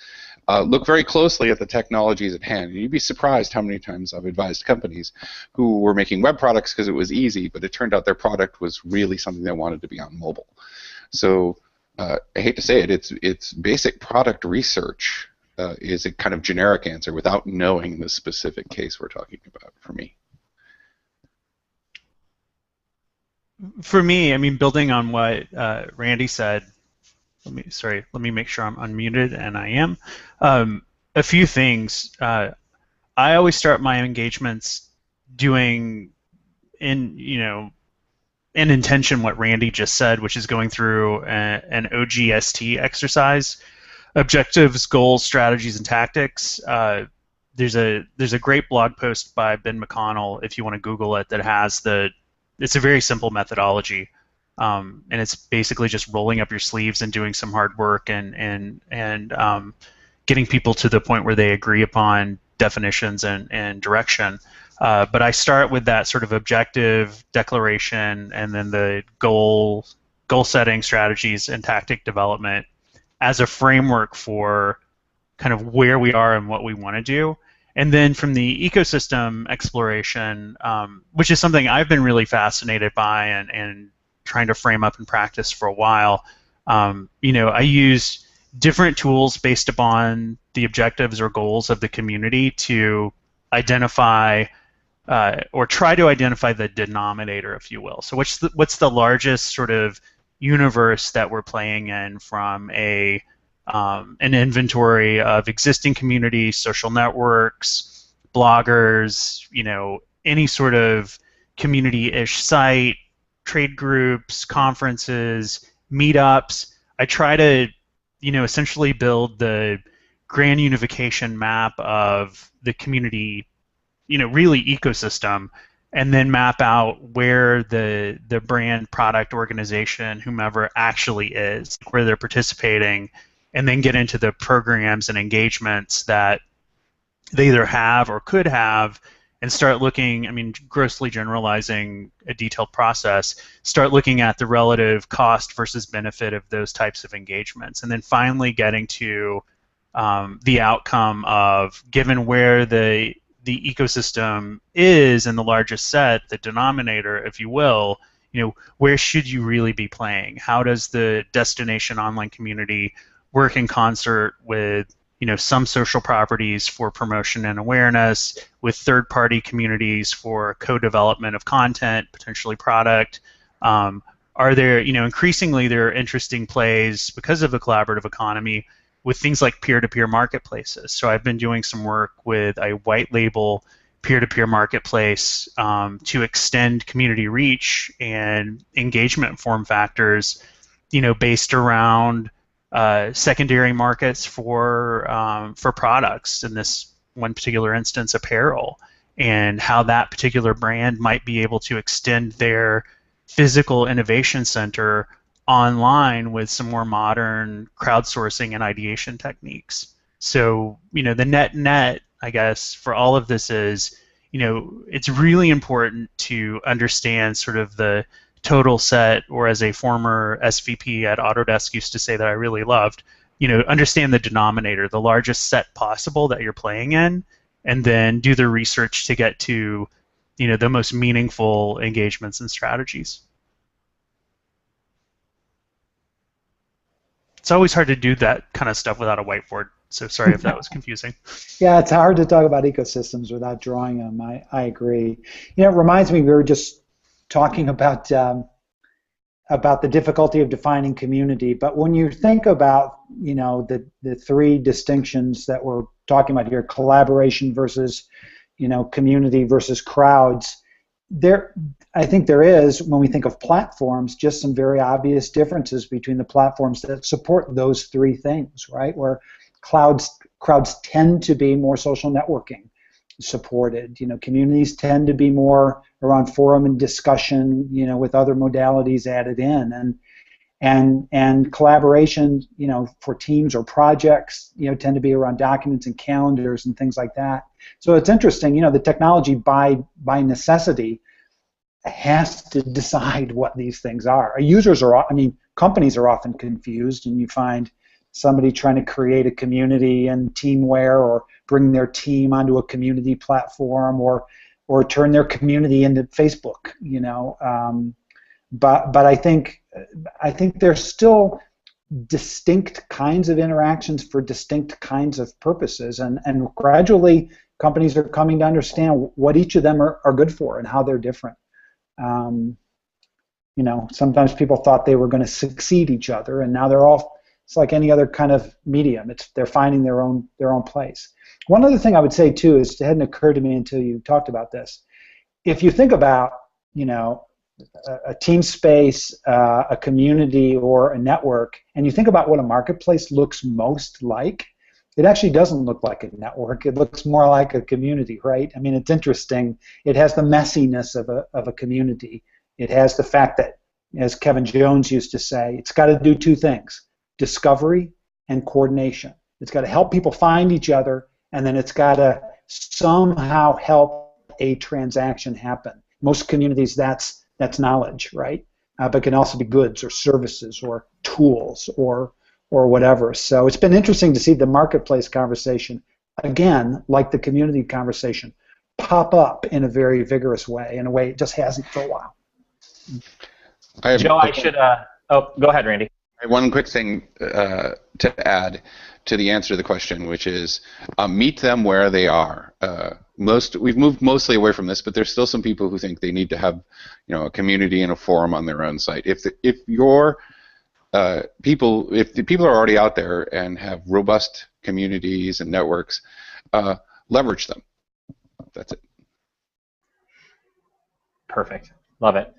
Look very closely at the technologies at hand. You'd be surprised how many times I've advised companies who were making web products because it was easy, but it turned out their product was really something they wanted to be on mobile. So I hate to say it, it's basic product research is a kind of generic answer without knowing the specific case we're talking about, for me. For me, I mean, building on what Randy said, let me make sure I'm unmuted, and I am. A few things. I always start my engagements doing in intention what Randy just said, which is going through an OGST exercise: objectives, goals, strategies, and tactics. There's a great blog post by Ben McConnell, if you want to Google it, that has it's a very simple methodology, and it's basically just rolling up your sleeves and doing some hard work and getting people to the point where they agree upon definitions and direction. But I start with that sort of objective declaration, and then the goal setting, strategies, and tactic development. as a framework for kind of where we are and what we want to do. And then from the ecosystem exploration, which is something I've been really fascinated by and trying to frame up and practice for a while, I use different tools based upon the objectives or goals of the community to identify or try to identify the denominator, if you will. So what's the largest sort of universe that we're playing in from an inventory of existing communities, social networks, bloggers, any sort of community-ish site, trade groups, conferences, meetups. I try to, essentially build the grand unification map of the community, really ecosystem, and then map out where the brand, product, organization, whomever actually is, where they're participating, and then get into the programs and engagements that they either have or could have, and start looking, grossly generalizing a detailed process, start looking at the relative cost versus benefit of those types of engagements, and then finally getting to the outcome of, given where the ecosystem is in the largest set, the denominator, if you will, where should you really be playing? How does the destination online community work in concert with some social properties for promotion and awareness, with third-party communities for co-development of content, potentially product? Are there, increasingly there are interesting plays because of the collaborative economy with things like peer-to-peer marketplaces. So I've been doing some work with a white label peer-to-peer marketplace to extend community reach and engagement form factors, based around secondary markets for products, in this one particular instance, apparel, and how that particular brand might be able to extend their physical innovation center online with some more modern crowdsourcing and ideation techniques. So, the net, I guess, for all of this is, it's really important to understand sort of the total set, or as a former SVP at Autodesk used to say that I really loved, understand the denominator, the largest set possible that you're playing in, and then do the research to get to, the most meaningful engagements and strategies. It's always hard to do that kind of stuff without a whiteboard, so sorry if that was confusing. Yeah, it's hard to talk about ecosystems without drawing them. I agree. It reminds me, we were just talking about the difficulty of defining community, but when you think about the three distinctions that we're talking about here, collaboration versus community versus crowds, I think there is, when we think of platforms, just some very obvious differences between the platforms that support those three things, right? Where crowds tend to be more social networking supported. Communities tend to be more around forum and discussion, with other modalities added in, and collaboration, for teams or projects, tend to be around documents and calendars and things like that. So it's interesting, the technology by necessity has to decide what these things are. Companies are often confused, and you find somebody trying to create a community and teamware, or bring their team onto a community platform, or turn their community into Facebook. But I think there's still distinct kinds of interactions for distinct kinds of purposes, and gradually companies are coming to understand what each of them are good for and how they're different. Sometimes people thought they were going to succeed each other, and now it's like any other kind of medium. They're finding their own place. One other thing I would say too is, it hadn't occurred to me until you talked about this. If you think about a team space, a community, or a network, and you think about what a marketplace looks most like, it actually doesn't look like a network. It looks more like a community, right? It's interesting. It has the messiness of a community. It has the fact that, as Kevin Jones used to say, it's got to do two things: discovery and coordination. It's got to help people find each other, and then it's got to somehow help a transaction happen. Most communities, that's knowledge, right? But it can also be goods or services or tools or or whatever. So it's been interesting to see the marketplace conversation, again, like the community conversation, pop up in a very vigorous way, in a way it just hasn't for a while. Joe, I should, oh, go ahead, Randy. One quick thing to add to the answer to the question, which is meet them where they are. We've moved mostly away from this, but there's still some people who think they need to have, a community and a forum on their own site. If the people are already out there and have robust communities and networks, leverage them. That's it. Perfect. Love it.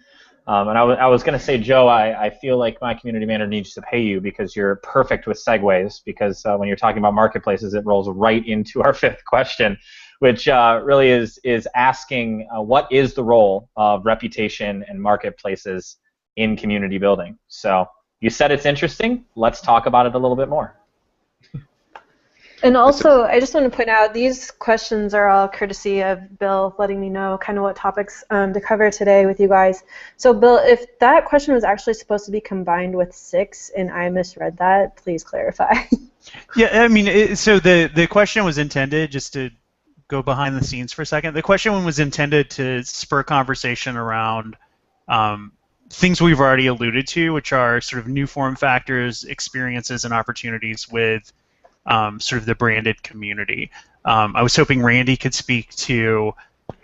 And I was going to say, Joe, I feel like my community manager needs to pay you because you're perfect with segues, because when you're talking about marketplaces, it rolls right into our fifth question, which really is asking what is the role of reputation and marketplaces in community building? So you said it's interesting. Let's talk about it a little bit more. And also, I just want to point out, these questions are all courtesy of Bill letting me know kind of what topics to cover today with you guys. So, Bill, if that question was actually supposed to be combined with 6 and I misread that, please clarify. Yeah, I mean, so the question was intended, just to go behind the scenes for a second, the question was intended to spur conversation around things we've already alluded to, which are sort of new form factors, experiences, and opportunities with sort of the branded community. I was hoping Randy could speak to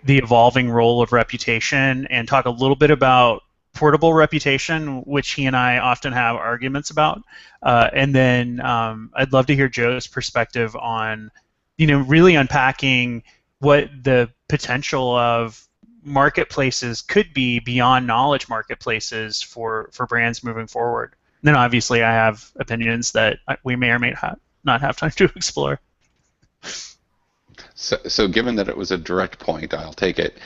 the evolving role of reputation and talk a little bit about portable reputation, which he and I often have arguments about. And then I'd love to hear Joe's perspective on, really unpacking what the potential of marketplaces could be beyond knowledge marketplaces for brands moving forward. And then obviously I have opinions that we may or may not have time to explore. So given that it was a direct point, I'll take it.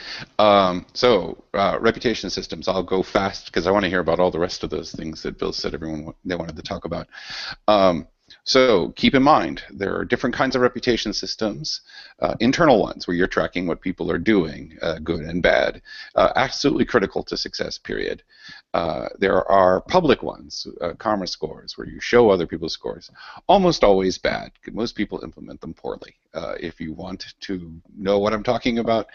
Reputation systems, I'll go fast because I want to hear about all the rest of those things that Bill said they wanted to talk about. So keep in mind, there are different kinds of reputation systems, internal ones where you're tracking what people are doing, good and bad, absolutely critical to success, period. There are public ones, karma scores, where you show other people's scores, almost always bad. Most people implement them poorly. If you want to know what I'm talking about,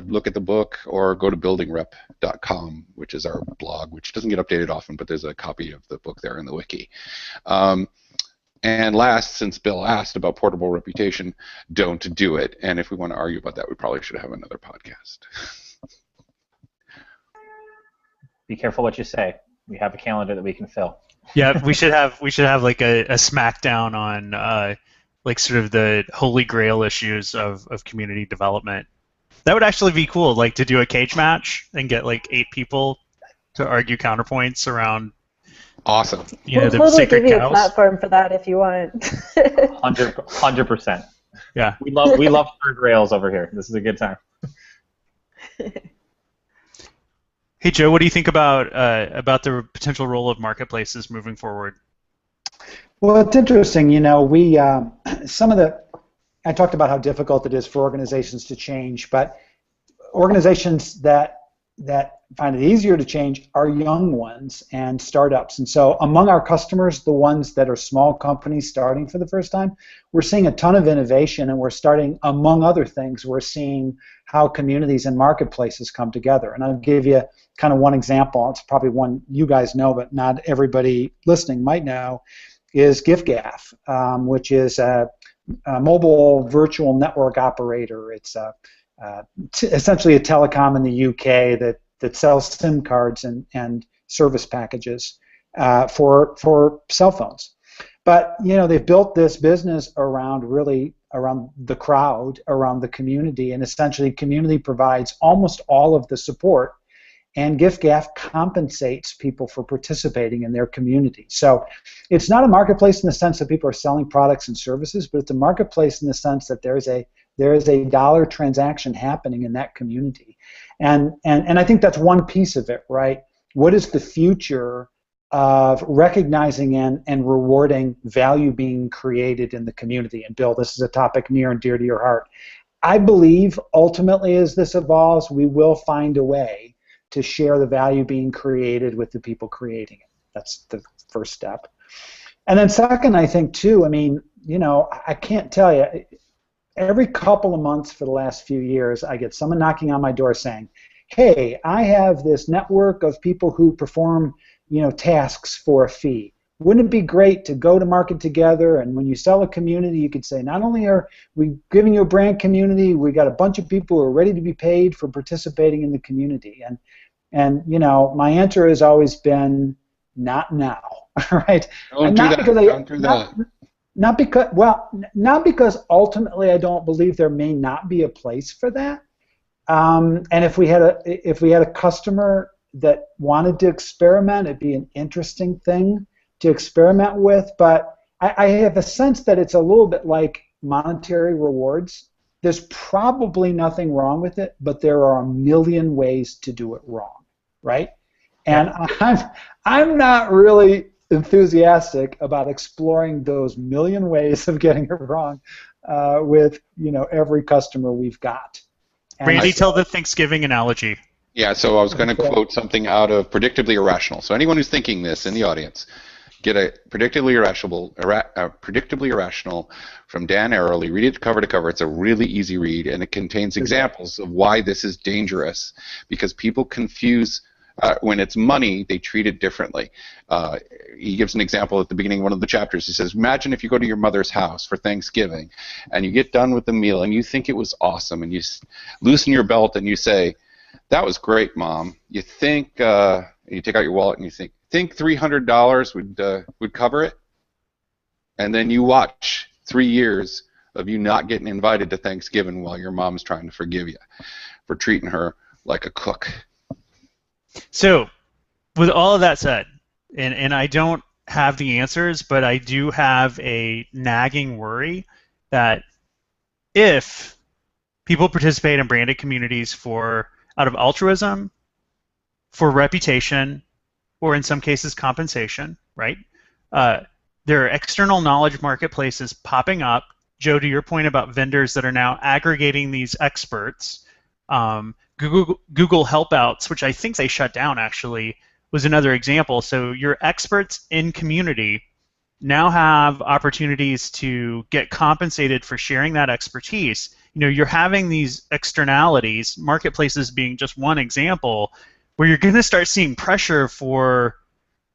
look at the book or go to buildingrep.com, which is our blog, which doesn't get updated often, but there's a copy of the book there in the wiki. And last, since Bill asked about portable reputation, don't do it. And if we want to argue about that, we probably should have another podcast. Be careful what you say. We have a calendar that we can fill. Yeah, we should have like a smackdown on like sort of the holy grail issues of community development. That would actually be cool, like to do a cage match and get like 8 people to argue counterpoints around. Awesome. We'll totally give you a platform for that if you want. 100%. Yeah. We love third rails over here. This is a good time. Hey Joe, what do you think about the potential role of marketplaces moving forward? Well, it's interesting. I talked about how difficult it is for organizations to change, but organizations that find it easier to change are young ones and startups. And so among our customers, the ones that are small companies starting for the first time, we're seeing a ton of innovation, and we're starting, among other things, we're seeing how communities and marketplaces come together. And I'll give you kind of one example. It's probably one you guys know, but not everybody listening might know, is giffgaff, which is a mobile virtual network operator. It's essentially a telecom in the UK that sells SIM cards and service packages for cell phones. But they've built this business around the crowd, around the community, and essentially community provides almost all of the support, and giffgaff compensates people for participating in their community. So it's not a marketplace in the sense that people are selling products and services, but it's a marketplace in the sense that there is a dollar transaction happening in that community. And I think that's one piece of it, right? What is the future of recognizing and rewarding value being created in the community? And Bill, this is a topic near and dear to your heart. I believe ultimately as this evolves, we will find a way to share the value being created with the people creating it. That's the first step. And then second, I think too, I mean, you know, I can't tell you, every couple of months for the last few years, I get someone knocking on my door saying, hey, I have this network of people who perform, you know, tasks for a fee. Wouldn't it be great to go to market together, and when you sell a community, you could say, not only are we giving you a brand community, we got a bunch of people who are ready to be paid for participating in the community. And you know, my answer has always been, not now, right? Don't do that. Don't do that. Not because ultimately I don't believe there may not be a place for that. And if we had a customer that wanted to experiment, it'd be an interesting thing to experiment with. But I have a sense that it's a little bit like monetary rewards. There's probably nothing wrong with it, but there are a million ways to do it wrong, right? And I'm not really enthusiastic about exploring those million ways of getting it wrong with, you know, every customer we've got. And Randy, tell the Thanksgiving analogy. Yeah, so I was going to quote something out of Predictably Irrational. So anyone who's thinking this in the audience, get a Predictably Irrational from Dan Ariely. Read it cover to cover. It's a really easy read, and it contains examples of why this is dangerous, because people confuse when it's money, they treat it differently. He gives an example at the beginning of one of the chapters. He says, imagine if you go to your mother's house for Thanksgiving, and you get done with the meal, and you think it was awesome, and you loosen your belt, and you say, that was great, Mom. You think, you take out your wallet, and you think $300 would cover it? And then you watch 3 years of you not getting invited to Thanksgiving while your mom's trying to forgive you for treating her like a cook. So, with all of that said, and I don't have the answers, but I do have a nagging worry that if people participate in branded communities out of altruism, for reputation, or in some cases compensation, right? There are external knowledge marketplaces popping up. Joe, to your point about vendors that are now aggregating these experts, Google Helpouts, which I think they shut down actually, was another example. So your experts in community now have opportunities to get compensated for sharing that expertise. You know, you're having these externalities, marketplaces being just one example, where you're going to start seeing pressure for,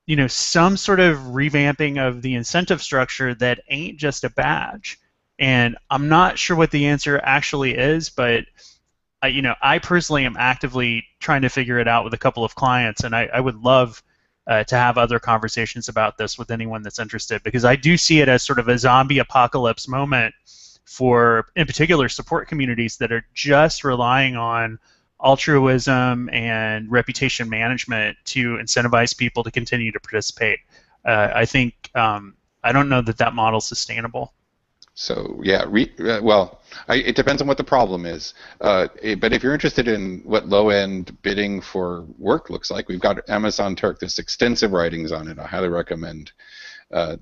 you know, some sort of revamping of the incentive structure that ain't just a badge. And I'm not sure what the answer actually is, but you know, I personally am actively trying to figure it out with a couple of clients, and I would love to have other conversations about this with anyone that's interested, because I do see it as sort of a zombie apocalypse moment for, in particular, support communities that are just relying on altruism and reputation management to incentivize people to continue to participate. I think, I don't know that model's sustainable. So yeah, it depends on what the problem is. But if you're interested in what low-end bidding for work looks like, we've got Amazon Turk. There's extensive writings on it. I highly recommend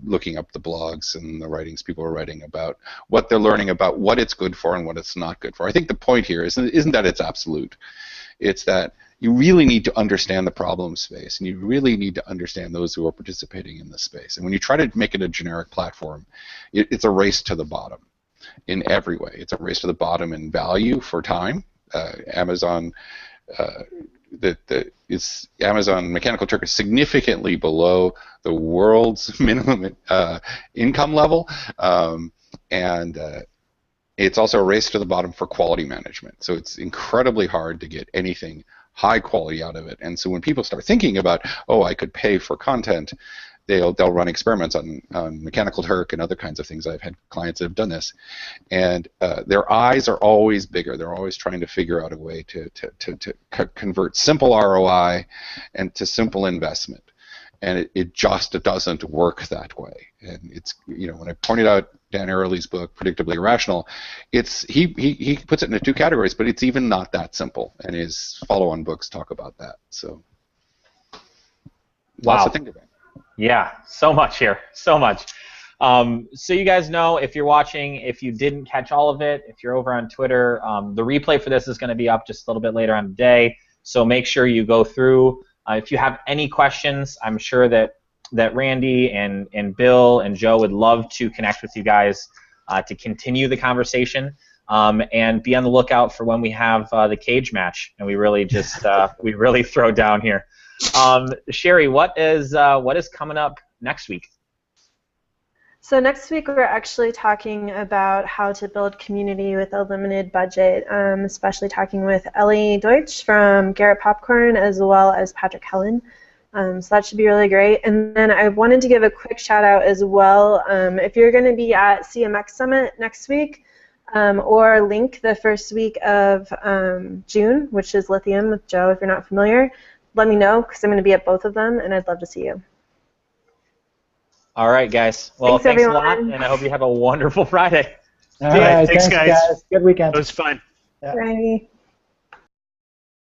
looking up the blogs and the writings people are writing about what they're learning about what it's good for and what it's not good for. I think the point here isn't that it's absolute. It's that you really need to understand the problem space, and you really need to understand those who are participating in this space. And when you try to make it a generic platform, it's a race to the bottom in every way. It's a race to the bottom in value for time. Amazon Amazon Mechanical Turk is significantly below the world's minimum income level, and it's also a race to the bottom for quality management. So it's incredibly hard to get anything high quality out of it. And so when people start thinking about, oh, I could pay for content, they'll run experiments on Mechanical Turk and other kinds of things. I've had clients that have done this, and their eyes are always bigger. They're always trying to figure out a way to convert simple ROI and to simple investment, and it just doesn't work that way. And it's, you know, when I pointed out Dan Ariely's book, Predictably Irrational, he puts it into two categories, but it's even not that simple, and his follow-on books talk about that. So lots to think about. Yeah, so much here, so much. So you guys know, if you're watching, if you didn't catch all of it, if you're over on Twitter, the replay for this is going to be up just a little bit later on today, so make sure you go through. If you have any questions, I'm sure that that Randy and Bill and Joe would love to connect with you guys to continue the conversation. And be on the lookout for when we have the cage match, and we really just we really throw down here. Sherry, what is coming up next week? So next week we're actually talking about how to build community with a limited budget, especially talking with Ellie Deutsch from Garrett Popcorn as well as Patrick Helen. So that should be really great. And then I wanted to give a quick shout out as well. If you're going to be at CMX Summit next week, or Link the first week of June, which is Lithium with Joe, if you're not familiar, let me know because I'm going to be at both of them and I'd love to see you. All right, guys. Well, thanks a lot, and I hope you have a wonderful Friday. All right, thanks, guys. Good weekend. It was fun. Yeah. Bye.